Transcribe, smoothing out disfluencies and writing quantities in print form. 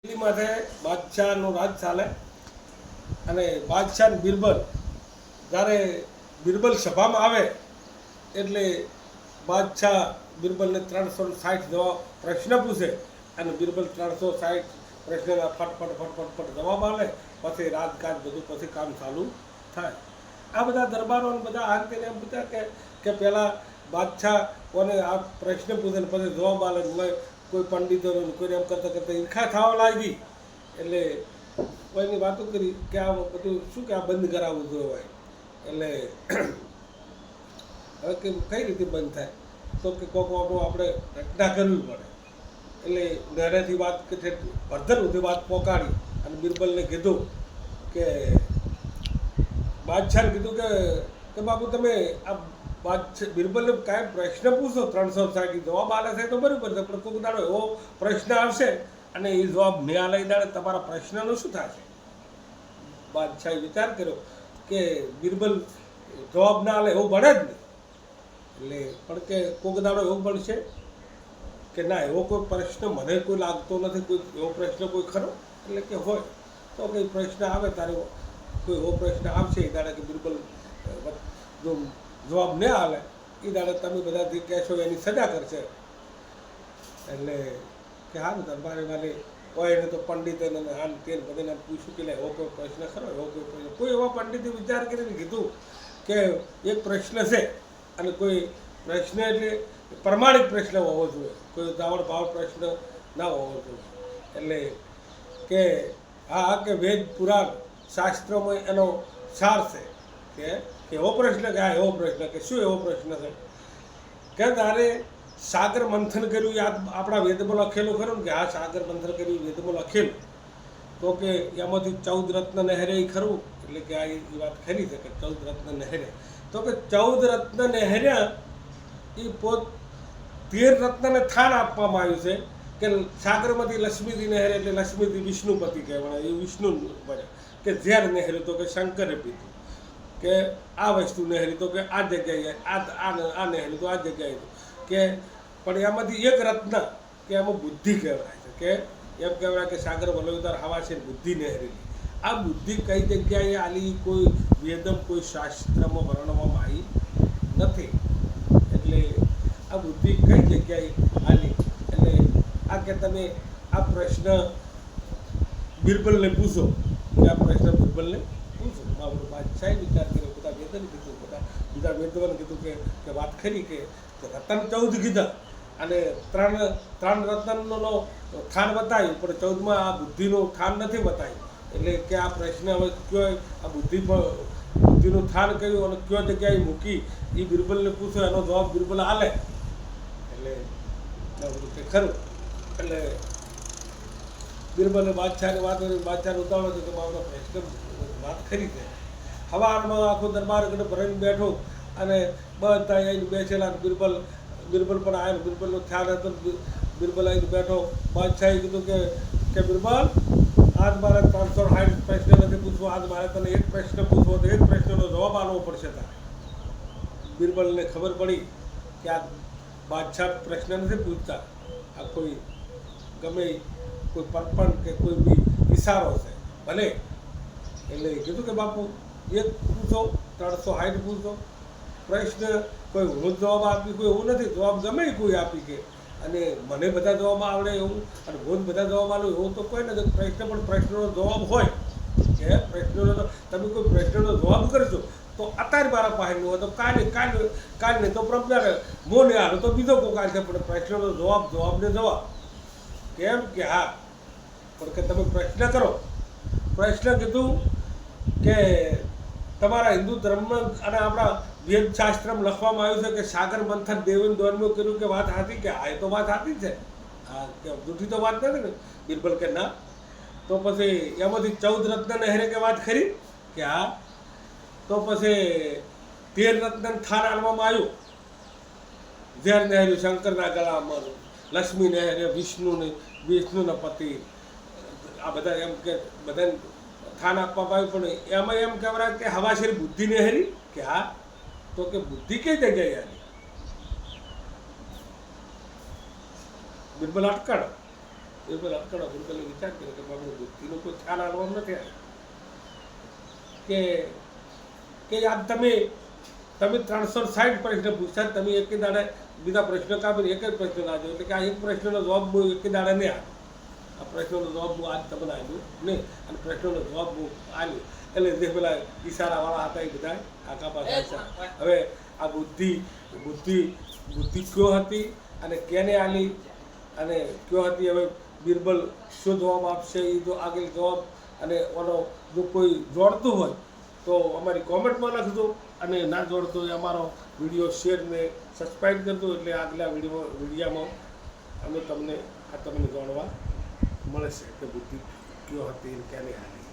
દિલ્હીમાં બાદશાહનો રાજ ચાલે અને બાદશાહ બિરબલ જ્યારે બિરબલ સભામાં આવે એટલે બાદશાહ બિરબલને 360 જેવા પ્રશ્ન પૂછે અને બિરબલ 360 પ્રશ્નના ફટફટ જવાબ આપે. પછી રાજકાજ બધું પછી કામ ચાલુ થાય. આ બધા દરબારો બધા આ રીતે એમ પૂછ્યા કે પહેલાં બાદશાહ કોને આ પ્રશ્ન પૂછે ને પછી જવાબ આપે. કોઈ પંડિતો કોઈને એમ કરતાં ઈર્ખા થવા લાગી એટલે કોઈની વાતો કરી કે આ બધું શું કે આ બંધ કરાવવું જોઈએ. એટલે હવે કે કઈ રીતે બંધ થાય તો કે કોક આપણે રચના કરવી પડે. એટલે નહેરેથી વાત કે વર્ધન સુધી વાત પોકાડી અને બિરબલને કીધું કે બાદશાહને કીધું કે બાપુ તમે આ બિરબલને કાંઈ પ્રશ્ન પૂછો 360 જવાબ આલે છે તો બરાબર છે, પણ કોઈક દાડો એવો પ્રશ્ન આવશે અને એ જવાબ નહીં આલે દાડે તમારા પ્રશ્નનો શું થશે. બાદશાહે વિચાર કર્યો કે બિરબલ જવાબ ના આલે એવું બને જ નહીં. એટલે પણ કે કોઈક દાડો એવું બનશે કે ના એવો કોઈ પ્રશ્ન મને કોઈ લાગતો નથી, કોઈ એવો પ્રશ્ન કોઈ ખરો. એટલે કે હોય તો કંઈ પ્રશ્ન આવે ત્યારે કોઈ એવો પ્રશ્ન આવશે એ દાડે કે બિરબલ જો જવાબ ન આવે એ દાડે તમે બધાથી કહેશો એની સજા કરશે. એટલે કે સારું દરબારે વાલે હોય એને તો પંડિતે આમ તેલ બધાને પૂછ્યું કે એવો કોઈ પ્રશ્ન ખરો, એવો કોઈ પ્રશ્ન. કોઈ એવા પંડિતે વિચાર કરીને કીધું કે એક પ્રશ્ન છે અને કોઈ પ્રશ્ન એટલે પ્રમાણિક પ્રશ્ન હોવો જોઈએ, કોઈ દાવડ ભાવ પ્રશ્ન ના હોવો જોઈએ. એટલે કે હા કે વેદ પુરાણ શાસ્ત્રોમાં એનો સાર છે કે એવો પ્રશ્ન કે હા એવો પ્રશ્ન કે શું એવો પ્રશ્ન છે કે તારે સાગર મંથન કર્યું યાદ આપણા વેદમાં લખેલું ખરું ને કે હા સાગર મંથન કર્યું વેદમાં લખેલું તો કે એમાંથી 14 રત્ન નહેરે એ ખરું. એટલે કે આ એ વાત ખરી છે કે 14 રત્ન નહેરે તો કે 14 રત્ન નહેર્યા એ 13 રત્નને સ્થાન આપવામાં આવ્યું છે કે સાગરમાંથી લક્ષ્મીજી નહેરે એટલે લક્ષ્મીજી વિષ્ણુપતિ કહેવાય, એ વિષ્ણુ બને. કે ઝેર નહેર્યું તો કે શંકરે પીધું, કે આ વસ્તુ નહેરી તો કે આ જગ્યાએ આ નહેરી તો આ જગ્યાએ કે પણ એમાંથી એક રત્ન કે એમાં બુદ્ધિ કહેવાય છે કે એમ કહેવાય કે સાગર વલોદાર હવા છે બુદ્ધિ નહેરેલી. આ બુદ્ધિ કઈ જગ્યાએ આલી કોઈ વેદમ કોઈ શાસ્ત્રમાં વર્ણવવામાં આવી નથી. એટલે આ બુદ્ધિ કઈ જગ્યાએ આલી એટલે આ કે તમે આ પ્રશ્ન બિરબલને પૂછો કે આ પ્રશ્ન બિરબલને પૂછો. બાબુ બાદશાહે વિચાર કર્યો, બધા વેદને કીધું, બીજા વેદવાને કીધું કે વાત ખરી કે રતન 14 કીધા અને ત્રણ રતનનો સ્થાન બતાવ્યું પણ 14માં આ બુદ્ધિનું સ્થાન નથી બતાવ્યું. એટલે કે આ પ્રશ્ન હવે કયો આ બુદ્ધિનું સ્થાન કર્યું અને કયો જગ્યાએ મૂકી એ બિરબલને પૂછો, એનો જવાબ બિરબલ આલે. એટલે ખરું એટલે બિરબલે બાદશાહની વાત કરી, બાદશાહને ઉતાવળ હતો કે મારો પ્રશ્ન વાત ખરી છે. હવારમાં આખો દરબાર ભરીને બેઠો અને બધા આવીને બેસેલા. બિરબલ પણ આવ્યો, બિરબલનો ખ્યાલ હતો. બિરબલ આવીને બેઠો. બાદશાહે કીધું કે બિરબલ આજ મારે 360 પ્રશ્ન નથી પૂછવો, આજ મારે તને એક પ્રશ્ન પૂછવો તો એક પ્રશ્નનો જવાબ આપવો પડશે તારે. બિરબલને ખબર પડી કે આ બાદશાહ પ્રશ્ન નથી પૂછતા, આ કોઈ ગમે કોઈ પરપણ કે કોઈ બી ઈશારો છે ભલે. એટલે કીધું કે બાપુ એક પૂછો 360 પૂછો પ્રશ્ન કોઈ હું જવાબ આપી કોઈ એવું નથી, જવાબ ગમે કોઈ આપી કે અને મને બધા જવાબ આવડે એવું અને હું બધા જવાબ આવું એવું તો કોઈ નથી. પ્રશ્ન પણ પ્રશ્નનો જવાબ હોય કે પ્રશ્નનો તમે કોઈ પ્રશ્નનો જવાબ કરશો તો અત્યારે મારા પાસે નહીં હોય તો કાલે નહીં તો પ્રમાણે મોં નહીં હાલો તો બીજો કોઈ કાલ છે. પણ પ્રશ્નનો જવાબને જવાબ કેમ કે હા પણ કે તમે પ્રશ્ન કરો. પ્રશ્ન કીધું કે તમારા હિન્દુ ધર્મ અને આપણા વેદશાસ્ત્રમાં લખવામાં આવ્યું છે કે સાગર મંથન દેવીને દોનમાં કર્યું કે વાત સાચી કે હા એ તો વાત સાચી છે, હા કે જૂઠી તો વાત નથી ને. બિરબલ કે ના તો પછી એમાંથી 14 રત્ન નહેરે કે વાત ખરી કે હા તો પછી 13 રત્ન સ્થાન આલવામાં આવ્યું. ઝેર નહેર્યું શંકરના ગળામાં, લક્ષ્મી નહેરે વિષ્ણુના પતિ, આ બધા એમ કે બધાને સ્થાન આપવામાં આવ્યું. પણ એમાં એમ કહેવાય કે હવાશેરી બુદ્ધિ નહેરી કે હા તો કે બુદ્ધિ કઈ જગ્યાએ આવી. બિરબલ અટકળ બિરબલ અટકળો બિરબલે વિચાર કર્યો કે બાબુ બુદ્ધિનો કોઈ ખ્યાલ આવવાનો નથી આવ્યો કે યાર તમે 360 પ્રશ્ન પૂછ્યા, તમે એક દાડે બીજા પ્રશ્નો કાપીને એક જ પ્રશ્ન લાવ્યો, એટલે કે આ એક પ્રશ્નનો જવાબ હું એક દાડે નહીં આવ્યો. આ પ્રશ્નનો જવાબ હું આજ તમને આવ્યો નહીં, અને પ્રશ્નનો જવાબ હું આવ્યો. એટલે જે પેલા ઈશારાવાળા હતા એ બધા કાકા પાસે હવે આ બુદ્ધિ કયો હતી અને કેને આલી અને કયો હતી, હવે બિરબલ શું જવાબ આપશે એ જો આગળ જવાબ અને ઓનો જો કોઈ જોડતું હોય તો અમારી કોમેન્ટમાં લખજો, અને ના જોડતો હોય અમારો વિડીયો શેર ને સબસ્ક્રાઈબ કરજો, એટલે આગલા વિડીયામાં અમે તમને જાણવા મળશે કે બુદ્ધિ કયો હતી કેને આલી.